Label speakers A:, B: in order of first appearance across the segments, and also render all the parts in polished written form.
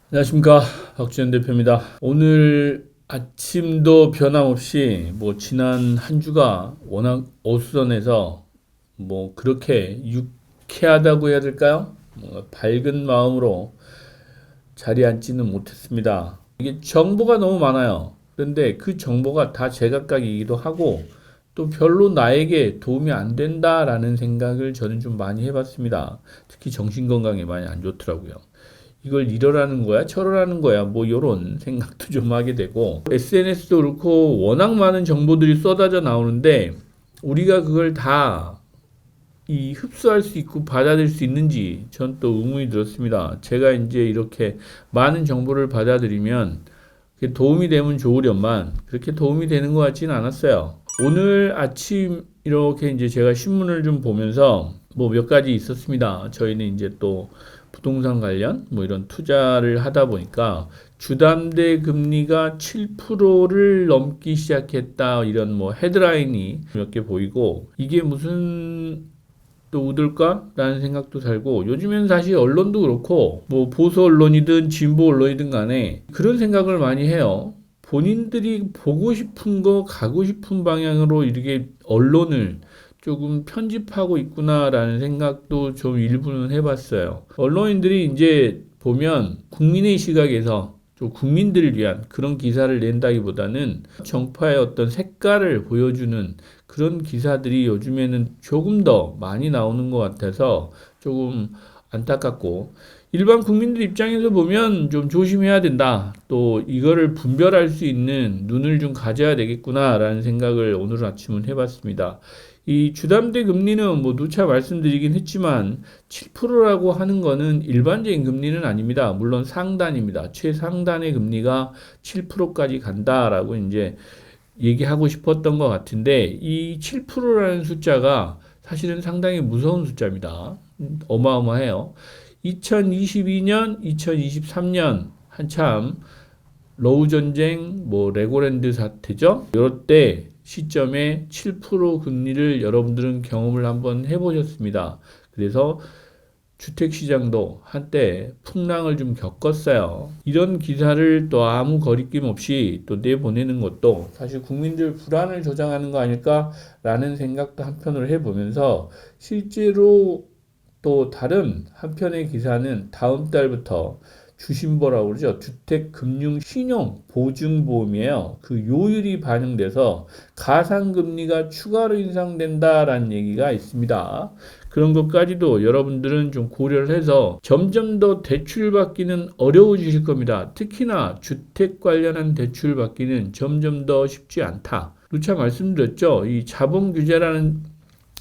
A: 안녕하십니까, 박지현 대표입니다. 오늘 아침도 변함없이 지난 한 주가 워낙 어수선해서 그렇게 유쾌하다고 해야 될까요? 밝은 마음으로 자리에 앉지는 못했습니다. 이게 정보가 너무 많아요. 그런데 그 정보가 다 제각각이기도 하고 또 별로 나에게 도움이 안 된다라는 생각을 저는 좀 많이 해봤습니다. 특히 정신건강에 많이 안 좋더라고요. 이걸 이러라는 거야, 저러라는 거야, 이런 생각도 좀 하게 되고, SNS도 그렇고, 워낙 많은 정보들이 쏟아져 나오는데, 우리가 그걸 다 흡수할 수 있고 받아들일 수 있는지 전 또 의문이 들었습니다. 제가 이제 이렇게 많은 정보를 받아들이면 그게 도움이 되면 좋으련만 그렇게 도움이 되는 것 같지는 않았어요. 오늘 아침 이렇게 이제 제가 신문을 좀 보면서 몇 가지 있었습니다. 저희는 이제 또 부동산 관련 이런 투자를 하다 보니까 주담대 금리가 7%를 넘기 시작했다, 이런 헤드라인이 몇 개 보이고, 이게 무슨 또 얻을까라는 생각도 살고, 요즘엔 사실 언론도 그렇고 보수 언론이든 진보 언론이든 간에 그런 생각을 많이 해요. 본인들이 보고 싶은 거, 가고 싶은 방향으로 이렇게 언론을 조금 편집하고 있구나라는 생각도 좀 일부는 해봤어요. 언론인들이 이제 보면 국민의 시각에서 좀 국민들을 위한 그런 기사를 낸다기보다는 정파의 어떤 색깔을 보여주는 그런 기사들이 요즘에는 조금 더 많이 나오는 것 같아서 조금 안타깝고, 일반 국민들 입장에서 보면 좀 조심해야 된다, 또 이거를 분별할 수 있는 눈을 좀 가져야 되겠구나라는 생각을 오늘 아침은 해봤습니다. 이 주담대 금리는 누차 말씀드리긴 했지만 7%라고 하는 거는 일반적인 금리는 아닙니다. 물론 상단입니다. 최상단의 금리가 7%까지 간다라고 이제 얘기하고 싶었던 것 같은데, 이 7%라는 숫자가 사실은 상당히 무서운 숫자입니다. 어마어마해요. 2022년, 2023년 한참 러우 전쟁, 레고랜드 사태죠. 이럴 때 시점에 7% 금리를 여러분들은 경험을 한번 해보셨습니다. 그래서 주택시장도 한때 풍랑을 좀 겪었어요. 이런 기사를 또 아무 거리낌 없이 또 내보내는 것도 사실 국민들 불안을 조장하는 거 아닐까라는 생각도 한편으로 해보면서, 실제로 또 다른 한편의 기사는 다음 달부터 주신보라고 그러죠. 주택금융신용보증보험이에요. 그 요율이 반영돼서 가상금리가 추가로 인상된다라는 얘기가 있습니다. 그런 것까지도 여러분들은 좀 고려를 해서 점점 더 대출 받기는 어려워지실 겁니다. 특히나 주택 관련한 대출 받기는 점점 더 쉽지 않다. 누차 말씀드렸죠. 이 자본 규제라는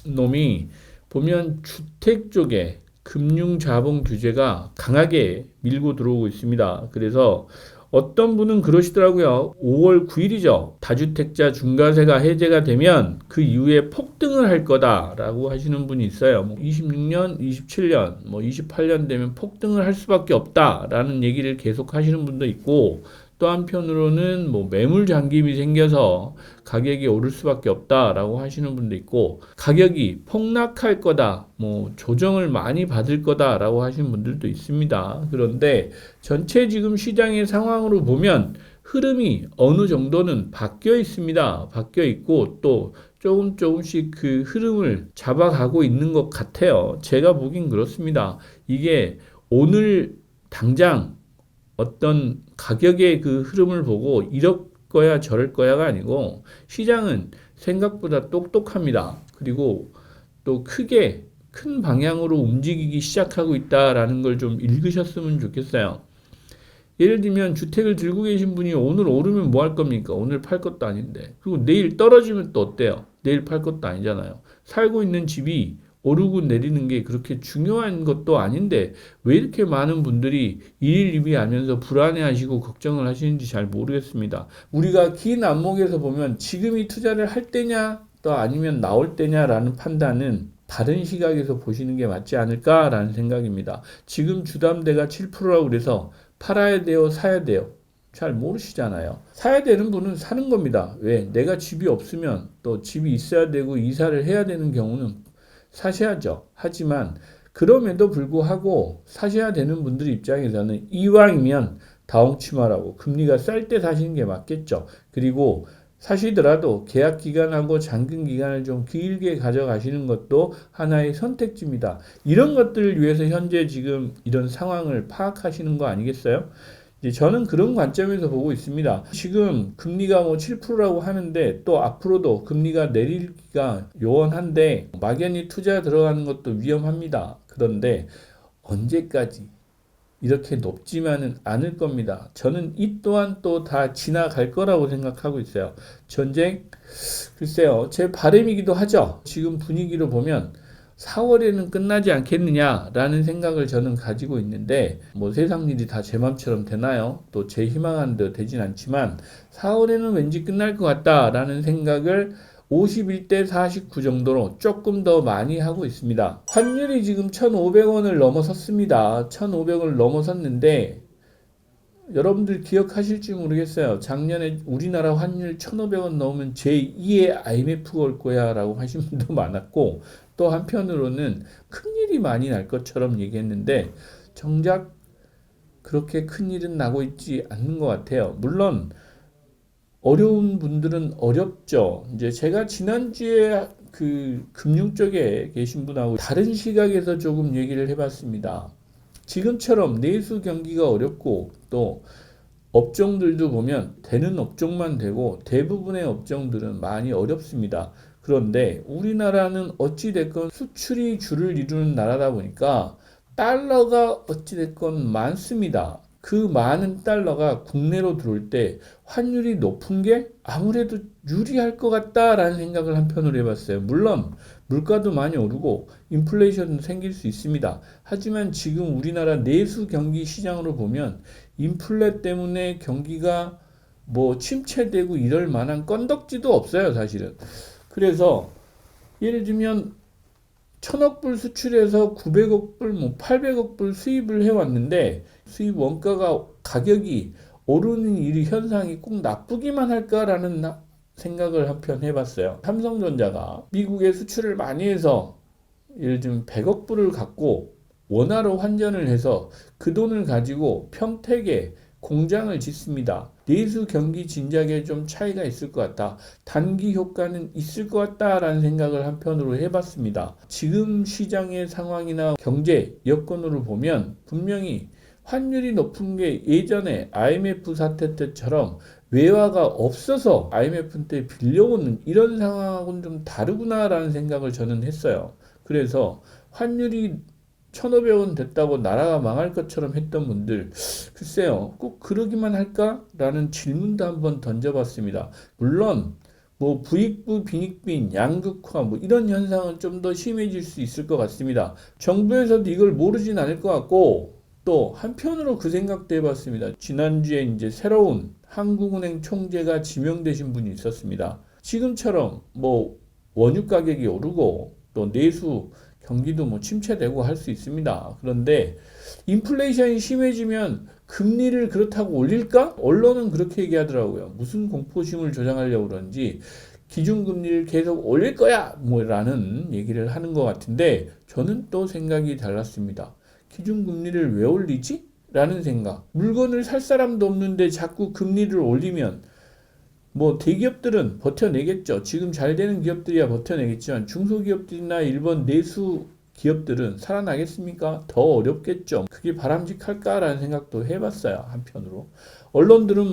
A: 놈이 보면 주택 쪽에 금융 자본 규제가 강하게 밀고 들어오고 있습니다. 그래서 어떤 분은 그러시더라고요. 5월 9일이죠. 다주택자 중과세가 해제가 되면 그 이후에 폭등을 할 거다라고 하시는 분이 있어요. 26년, 27년, 28년 되면 폭등을 할 수밖에 없다라는 얘기를 계속 하시는 분도 있고, 또 한편으로는 매물 잠김이 생겨서 가격이 오를 수밖에 없다라고 하시는 분도 있고, 가격이 폭락할 거다, 조정을 많이 받을 거다라고 하시는 분들도 있습니다. 그런데 전체 지금 시장의 상황으로 보면 흐름이 어느 정도는 바뀌어 있습니다. 바뀌어 있고 또 조금씩 그 흐름을 잡아가고 있는 것 같아요. 제가 보긴 그렇습니다. 이게 오늘 당장 어떤 가격의 그 흐름을 보고 이럴 거야 저럴 거야가 아니고, 시장은 생각보다 똑똑합니다. 그리고 또 크게 큰 방향으로 움직이기 시작하고 있다라는 걸 좀 읽으셨으면 좋겠어요. 예를 들면 주택을 들고 계신 분이 오늘 오르면 뭐 할 겁니까? 오늘 팔 것도 아닌데. 그리고 내일 떨어지면 또 어때요? 내일 팔 것도 아니잖아요. 살고 있는 집이 오르고 내리는 게 그렇게 중요한 것도 아닌데 왜 이렇게 많은 분들이 일일비비하면서 불안해하시고 걱정을 하시는지 잘 모르겠습니다. 우리가 긴 안목에서 보면 지금이 투자를 할 때냐 또 아니면 나올 때냐라는 판단은 다른 시각에서 보시는 게 맞지 않을까라는 생각입니다. 지금 주담대가 7%라고 그래서 팔아야 돼요, 사야 돼요? 잘 모르시잖아요. 사야 되는 분은 사는 겁니다. 왜? 내가 집이 없으면 또 집이 있어야 되고 이사를 해야 되는 경우는 사셔야죠. 하지만 그럼에도 불구하고 사셔야 되는 분들 입장에서는 이왕이면 다홍치마라고 금리가 쌀 때 사시는 게 맞겠죠. 그리고 사시더라도 계약 기간하고 잔금 기간을 좀 길게 가져가시는 것도 하나의 선택지입니다. 이런 것들을 위해서 현재 지금 이런 상황을 파악하시는 거 아니겠어요? 이제 저는 그런 관점에서 보고 있습니다. 지금 금리가 뭐 7%라고 하는데 또 앞으로도 금리가 내리기가 요원한데 막연히 투자 들어가는 것도 위험합니다. 그런데 언제까지 이렇게 높지만은 않을 겁니다. 저는 이 또한 또 다 지나갈 거라고 생각하고 있어요. 전쟁? 글쎄요. 제 바람이기도 하죠. 지금 분위기로 보면 4월에는 끝나지 않겠느냐라는 생각을 저는 가지고 있는데 뭐 세상 일이 다 제 맘처럼 되나요? 또 제 희망한 대로 되진 않지만 4월에는 왠지 끝날 것 같다라는 생각을 51대 49 정도로 조금 더 많이 하고 있습니다. 환율이 지금 1,500원을 넘어섰습니다. 1,500원을 넘어섰는데 여러분들 기억하실지 모르겠어요. 작년에 우리나라 환율 1,500원 넘으면 제2의 IMF가 올 거야 라고 하신 분도 많았고 또 한편으로는 큰일이 많이 날 것처럼 얘기했는데 정작 그렇게 큰일은 나고 있지 않는 것 같아요. 물론 어려운 분들은 어렵죠. 이제 제가 지난주에 그 금융 쪽에 계신 분하고 다른 시각에서 조금 얘기를 해봤습니다. 지금처럼 내수 경기가 어렵고 또 업종들도 보면 되는 업종만 되고 대부분의 업종들은 많이 어렵습니다. 그런데 우리나라는 어찌됐건 수출이 주를 이루는 나라다 보니까 달러가 어찌됐건 많습니다. 그 많은 달러가 국내로 들어올 때 환율이 높은 게 아무래도 유리할 것 같다라는 생각을 한편으로 해봤어요. 물론 물가도 많이 오르고 인플레이션도 생길 수 있습니다. 하지만 지금 우리나라 내수 경기 시장으로 보면 인플레 때문에 경기가 뭐 침체되고 이럴 만한 건덕지도 없어요, 사실은. 그래서 예를 들면 1,000억 불 수출해서 900억 불, 뭐 800억 불 수입을 해왔는데 수입 원가가 가격이 오르는 이 현상이 꼭 나쁘기만 할까라는 생각을 한편 해봤어요. 삼성전자가 미국에 수출을 많이 해서 예를 들면 100억 불을 갖고 원화로 환전을 해서 그 돈을 가지고 평택에 공장을 짓습니다. 내수 경기 진작에 좀 차이가 있을 것 같다. 단기 효과는 있을 것 같다라는 생각을 한편으로 해봤습니다. 지금 시장의 상황이나 경제 여건으로 보면 분명히 환율이 높은 게 예전에 IMF 사태 때처럼 외화가 없어서 IMF 때 빌려오는 이런 상황하고는 좀 다르구나라는 생각을 저는 했어요. 그래서 환율이 1,500원 됐다고 나라가 망할 것처럼 했던 분들, 글쎄요, 꼭 그러기만 할까라는 질문도 한번 던져봤습니다. 물론 뭐 부익부 빈익빈 양극화 뭐 이런 현상은 좀 더 심해질 수 있을 것 같습니다. 정부에서도 이걸 모르진 않을 것 같고 또 한편으로 그 생각도 해봤습니다. 지난주에 이제 새로운 한국은행 총재가 지명되신 분이 있었습니다. 지금처럼 뭐 원유 가격이 오르고 또 내수 경기도 뭐 침체되고 할 수 있습니다. 그런데 인플레이션이 심해지면 금리를 그렇다고 올릴까? 언론은 그렇게 얘기하더라고요. 무슨 공포심을 조장하려고 그런지 기준금리를 계속 올릴 거야! 뭐 라는 얘기를 하는 것 같은데 저는 또 생각이 달랐습니다. 기준금리를 왜 올리지? 라는 생각. 물건을 살 사람도 없는데 자꾸 금리를 올리면 뭐 대기업들은 버텨내겠죠. 지금 잘 되는 기업들이야 버텨내겠지만 중소기업들이나 일본 내수 기업들은 살아나겠습니까? 더 어렵겠죠. 그게 바람직할까라는 생각도 해봤어요. 한편으로. 언론들은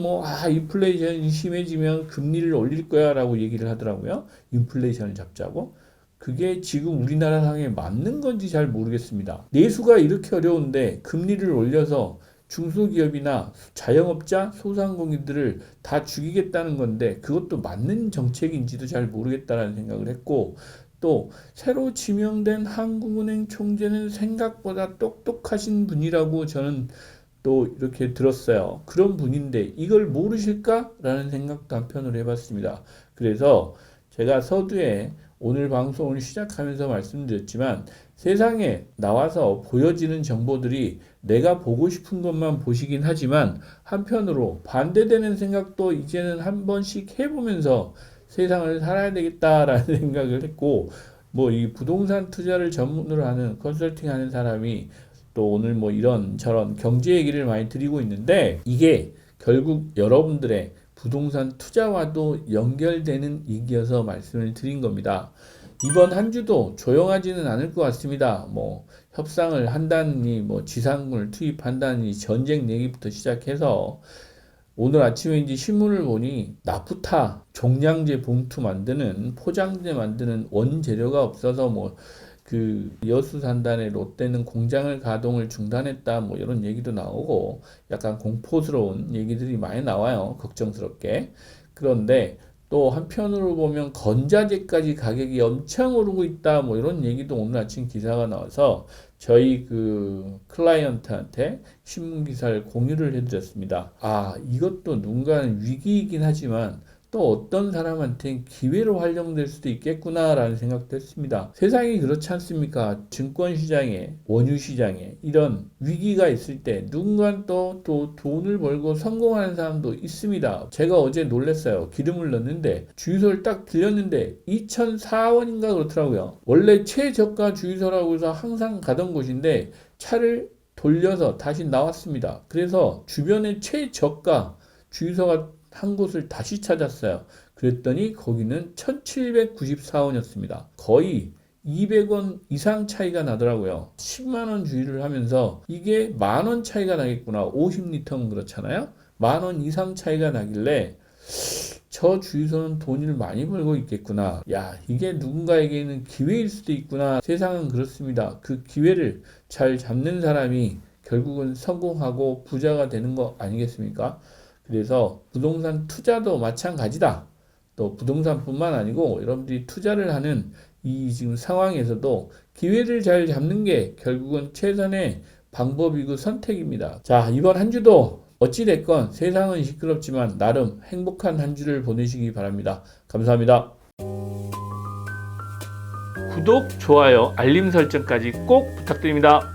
A: 인플레이션이 심해지면 금리를 올릴 거야 라고 얘기를 하더라고요. 인플레이션을 잡자고. 그게 지금 우리나라 상황에 맞는 건지 잘 모르겠습니다. 내수가 이렇게 어려운데 금리를 올려서 중소기업이나 자영업자, 소상공인들을 다 죽이겠다는 건데 그것도 맞는 정책인지도 잘 모르겠다라는 생각을 했고 또 새로 지명된 한국은행 총재는 생각보다 똑똑하신 분이라고 저는 또 이렇게 들었어요. 그런 분인데 이걸 모르실까라는 생각도 한편으로 해봤습니다. 그래서 제가 서두에 오늘 방송을 시작하면서 말씀드렸지만 세상에 나와서 보여지는 정보들이 내가 보고 싶은 것만 보시긴 하지만 한편으로 반대되는 생각도 이제는 한 번씩 해보면서 세상을 살아야 되겠다라는 생각을 했고 뭐 이 부동산 투자를 전문으로 하는 컨설팅 하는 사람이 또 오늘 뭐 이런 저런 경제 얘기를 많이 드리고 있는데, 이게 결국 여러분들의 부동산 투자와도 연결되는 얘기여서 말씀을 드린 겁니다. 이번 한 주도 조용하지는 않을 것 같습니다. 뭐 협상을 한다니, 뭐 지상군을 투입한다니, 전쟁 얘기부터 시작해서 오늘 아침에 이제 신문을 보니 나프타 종량제 봉투 만드는, 포장재 만드는 원재료가 없어서 뭐 그 여수 산단의 롯데는 공장을 가동을 중단했다, 뭐 이런 얘기도 나오고 약간 공포스러운 얘기들이 많이 나와요. 걱정스럽게. 그런데 또 한편으로 보면 건자재까지 가격이 엄청 오르고 있다, 뭐 이런 얘기도 오늘 아침 기사가 나와서 저희 그 클라이언트한테 신문 기사를 공유를 해드렸습니다. 아, 이것도 누군가는 위기이긴 하지만 또 어떤 사람한테는 기회로 활용될 수도 있겠구나라는 생각도 했습니다. 세상이 그렇지 않습니까? 증권 시장에, 원유 시장에 이런 위기가 있을 때 누군가는 또 돈을 벌고 성공하는 사람도 있습니다. 제가 어제 놀랐어요. 기름을 넣는데 주유소를 딱 들렸는데 2,004원인가 그렇더라고요. 원래 최저가 주유소라고 해서 항상 가던 곳인데 차를 돌려서 다시 나왔습니다. 그래서 주변에 최저가 주유소가 한 곳을 다시 찾았어요. 그랬더니 거기는 1794원이었습니다. 거의 200원 이상 차이가 나더라고요. 10만원 주유를 하면서 이게 만원 차이가 나겠구나. 50리터면 그렇잖아요. 만원 이상 차이가 나길래 저 주유소는 돈을 많이 벌고 있겠구나. 야, 이게 누군가에게는 기회일 수도 있구나. 세상은 그렇습니다. 그 기회를 잘 잡는 사람이 결국은 성공하고 부자가 되는 거 아니겠습니까? 그래서 부동산 투자도 마찬가지다. 또 부동산뿐만 아니고 여러분들이 투자를 하는 이 지금 상황에서도 기회를 잘 잡는 게 결국은 최선의 방법이고 선택입니다. 자, 이번 한 주도 어찌됐건 세상은 시끄럽지만 나름 행복한 한 주를 보내시기 바랍니다. 감사합니다. 구독, 좋아요, 알림 설정까지 꼭 부탁드립니다.